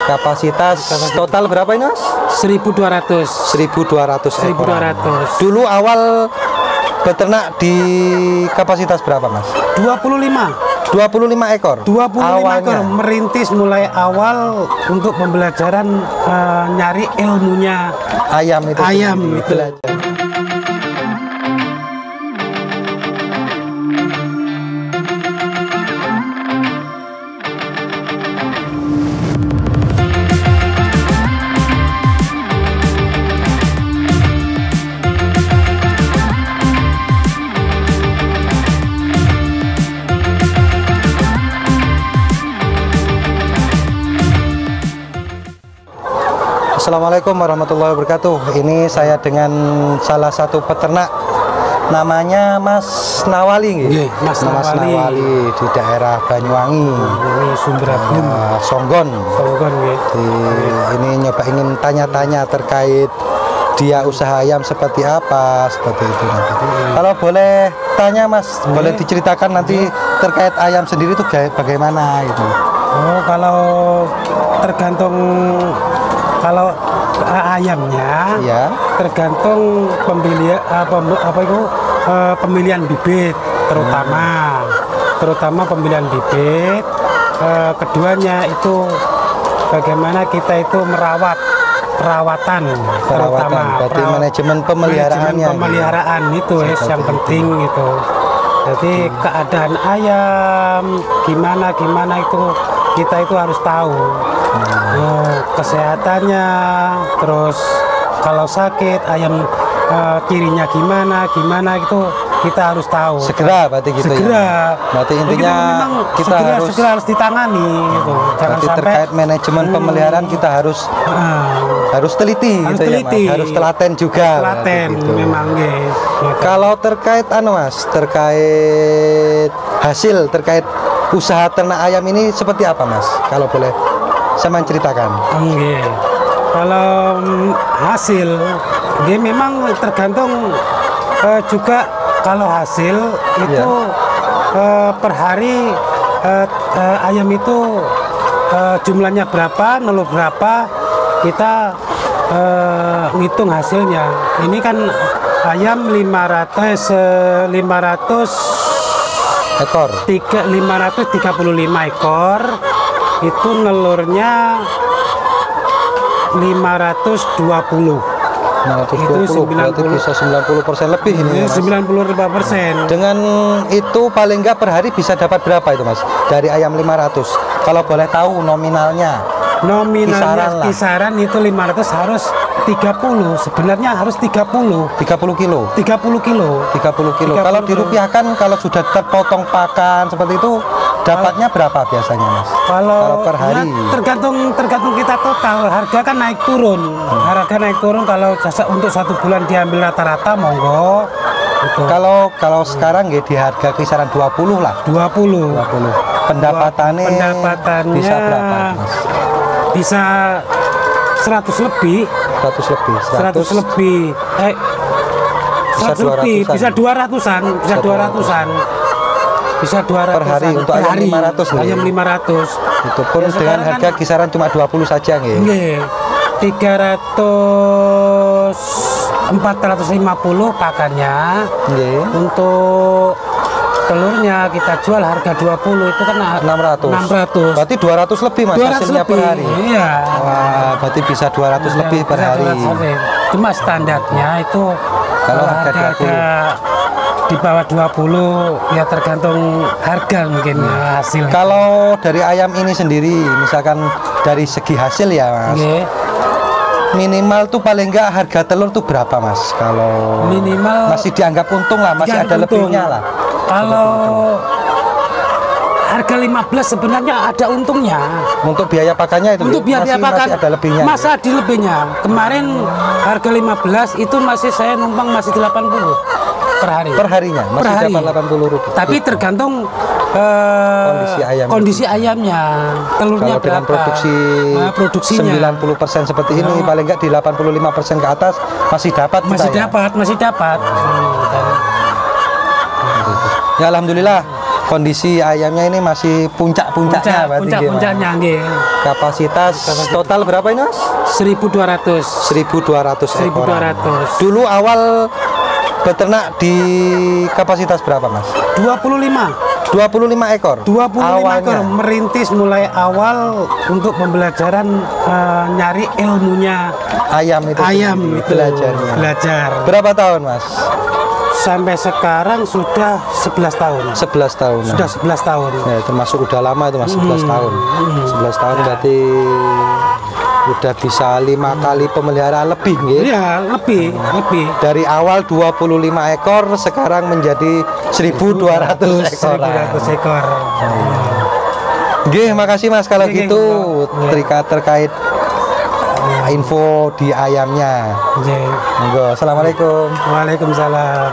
Kapasitas total berapa ini Mas? 1.200. 1.200 ekor. 1.200. Dulu awal beternak di kapasitas berapa Mas? 25 ekor. 25 awalnya. ekor merintis mulai awal untuk pembelajaran nyari ilmunya Ayam itu. ayam sendiri. itu. Belajar. Assalamualaikum warahmatullahi wabarakatuh. Ini saya dengan salah satu peternak, namanya Mas Nawali, Nggih, Mas Nawali. di daerah Banyuwangi, Ini sumber Agung. Songgon. Songgon nggih. Ini nyoba ingin tanya-tanya terkait dia usaha ayam seperti apa, seperti itu nanti. Kalau boleh tanya Mas, boleh diceritakan nanti terkait ayam sendiri itu bagaimana itu? Oh, kalau tergantung kalau ayamnya Ya. tergantung pemilihan bibit terutama pemilihan bibit. Keduanya itu bagaimana kita itu perawatan terutama berarti manajemen pemeliharaannya. Pemeliharaan itu yang penting gitu. Jadi keadaan ayam gimana itu kita itu harus tahu. Kesehatannya, terus kalau sakit ayam cirinya gimana itu kita harus tahu. Segera berarti gitu segera. ya. Berarti intinya kita harus ditangani gitu. Jangan sampai terkait manajemen pemeliharaan kita harus teliti harus gitu teliti. ya Mas. Harus telaten juga. Telaten gitu. memang gitu. Kalau terkait Mas, terkait hasil terkait usaha ternak ayam ini seperti apa Mas? Kalau boleh sama ceritakan. Kalau hasil dia memang tergantung juga. Kalau hasil itu per hari ayam itu jumlahnya berapa, nelur berapa, kita ngitung hasilnya. Ini kan ayam 535 ekor, itu nelurnya 520. Itu berarti bisa 90% lebih ini ya, Mas. 95%. Dengan itu paling enggak per hari bisa dapat berapa itu Mas? Dari ayam 500. Kalau boleh tahu nominalnya. Nominalnya kisaran itu 500 harus 30. Sebenarnya harus 30 kilo. 30 kilo. Kalau dirupiahkan, kalau sudah terpotong pakan seperti itu dapatnya berapa biasanya Mas? Kalau per hari tergantung kita total. Harga kan naik turun. Harga naik turun kalau untuk 1 bulan diambil rata-rata monggo. Gitu. Kalau sekarang ya di harga kisaran 20 lah. 20. Pendapatannya bisa berapa Mas? Bisa 100 lebih. 100 lebih. Bisa 200-an. Bisa 200 per hari untuk ayam 500 nih. Ayam 500. Itu pun ya, dengan harga kisaran cuma 20 saja nggih. Nggih. 450 pakannya. Nggih. Untuk telurnya kita jual harga 20 itu kan 600. Berarti 200 lebih Mas 200 hasilnya lebih, per hari. Iya. Wah, berarti bisa 200 lebih per hari. Cuma standarnya itu kalau harga di bawah 20 ya tergantung harga mungkin hasil. Kalau dari ayam ini sendiri misalkan dari segi hasil ya Mas. Minimal tuh paling enggak harga telur tuh berapa Mas? Kalau minimal masih dianggap untung lah, masih ada lebihnya lah. Kalau harga 15 sebenarnya ada untungnya. Untuk biaya pakannya itu untuk biaya pakan masih ada lebihnya. Masa di lebihnya. Kemarin harga 15 itu masih saya numpang masih 80 per hari. Per harinya masih dapat 80 rupiah. Tapi tergantung kondisi ayamnya. Telurnya kalau dengan produksinya 90% seperti ini paling enggak di 85% ke atas masih dapat. Masih dapat. Ya alhamdulillah kondisi ayamnya ini masih puncak-puncaknya berarti nggih, Mas. Puncak-puncaknya nggih. Kapasitas total berapa ini, Mas? 1.200. 1.200 ekor. 1.200. Dulu awal beternak di kapasitas berapa, Mas? 25 ekor. 25 awalnya. ekor merintis mulai awal untuk pembelajaran nyari ilmunya Ayam itu. ayam sendiri, itu belajarnya. belajar. Berapa tahun, Mas? Sampai sekarang sudah 11 tahun. 11 tahun. Sudah 11 tahun. Ya, termasuk udah lama itu, Mas, 11 tahun. 11 tahun berarti udah bisa 5 kali pemeliharaan lebih, nggih. Iya, lebih. Dari awal 25 ekor sekarang menjadi 1.200 ekor. 1.200 ekor. Nggih, makasih Mas kalau Nggih, gitu nggih. terkait info di ayamnya. Nggih. Monggo. Assalamualaikum. Waalaikumsalam.